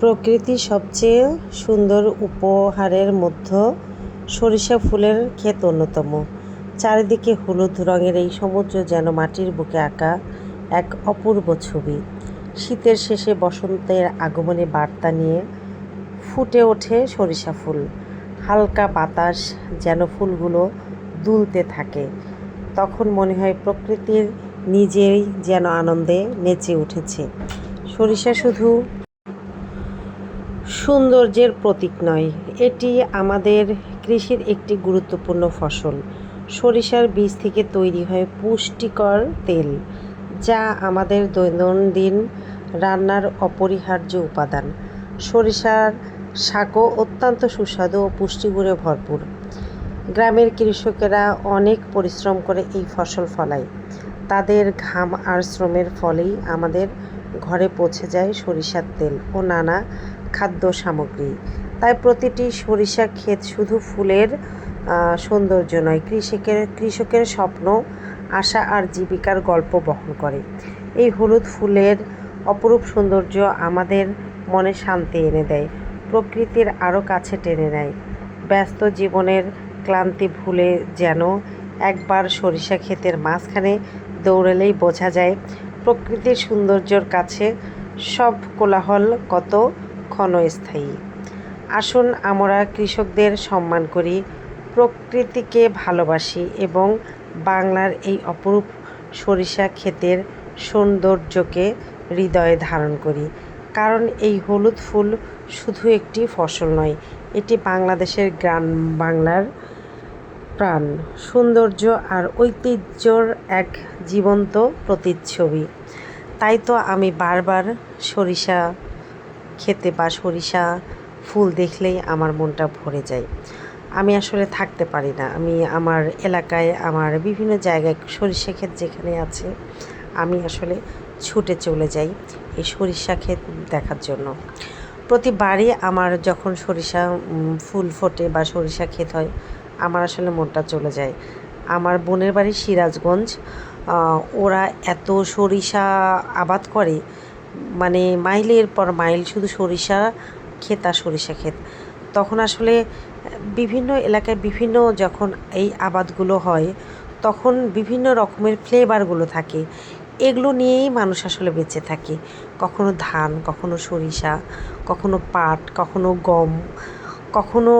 প্রকৃতির সবচেয়ে সুন্দর উপহারের মধ্যে সরিষা ফুলের ক্ষেত অন্যতম। চারিদিকে হলুদ রঙের এই সমুদ্র যেন মাটির বুকে আঁকা এক অপূর্ব ছবি। শীতের শেষে বসন্তের আগমনে বার্তা নিয়ে ফুটে ওঠে সরিষা ফুল। হালকা বাতাস যেন ফুলগুলো দুলতে থাকে। তখন মনে হয় প্রকৃতির নিজেই যেন আনন্দে নেচে উঠেছে। সরিষা শুধু সৌন্দর্যের প্রতীক নয়, এটি আমাদের কৃষির একটি গুরুত্বপূর্ণ ফসল। সরিষার বীজ থেকে তৈরি হয় পুষ্টিকর তেল, যা আমাদের দৈনন্দিন রান্নার অপরিহার্য উপাদান। সরিষার শাকও অত্যন্ত সুস্বাদু ও পুষ্টিগুণে ভরপুর। গ্রামের কৃষকেরা অনেক পরিশ্রম করে এই ফসল ফলায়। তাদের ঘাম আর শ্রমের ফলেই আমাদের ঘরে পৌঁছে যায় সরিষার তেল ও নানা খাদ্য সামগ্রী। তাই প্রতিটি সরিষা ক্ষেত শুধু ফুলের সৌন্দর্য নয়, কৃষকের স্বপ্ন, আশা আর জীবিকার গল্প বহন করে। এই হলুদ ফুলের অপরূপ সৌন্দর্য আমাদের মনে শান্তি এনে দেয়, প্রকৃতির আরও কাছে টেনে নেয়। ব্যস্ত জীবনের ক্লান্তি ভুলে যেন একবার সরিষা ক্ষেতের মাঝখানে দৌড়ালেই বোঝা যায় প্রকৃতির সৌন্দর্যর কাছে সব কোলাহল কত ক্ষণস্থায়ী। আসুন আমরা কৃষকদের সম্মান করি, প্রকৃতিকে ভালোবাসি এবং বাংলার এই অপরূপ সরিষা ক্ষেতের সৌন্দর্যকে হৃদয়ে ধারণ করি। কারণ এই হলুদ ফুল শুধু একটি ফসল নয়, এটি বাংলাদেশের গ্রাম বাংলার প্রাণ, সৌন্দর্য আর ঐতিহ্যর এক জীবন্ত প্রতিচ্ছবি। তাই তো আমি বারবার সরিষা খেতে বা সরিষা ফুল দেখলেই আমার মনটা ভরে যায়। আমি আসলে থাকতে পারি না। আমি আমার এলাকায়, আমার বিভিন্ন জায়গায় সরিষা ক্ষেত যেখানে আছে, আমি আসলে ছুটে চলে যাই এই সরিষা ক্ষেত দেখার জন্য। প্রতিবারই আমার যখন সরিষা ফুল ফোটে বা সরিষা ক্ষেত হয়, আমার আসলে মনটা চলে যায়। আমার বোনের বাড়ি সিরাজগঞ্জ। ওরা এত সরিষা আবাদ করে, মানে মাইলের পর মাইল শুধু সরিষা ক্ষেত আর সরিষা ক্ষেত। তখন আসলে বিভিন্ন এলাকায় বিভিন্ন যখন এই আবাদগুলো হয়, তখন বিভিন্ন রকমের ফ্লেভারগুলো থাকে। এগুলো নিয়েই মানুষ আসলে বেঁচে থাকে। কখনো ধান, কখনো সরিষা, কখনো পাট, কখনো গম, কখনো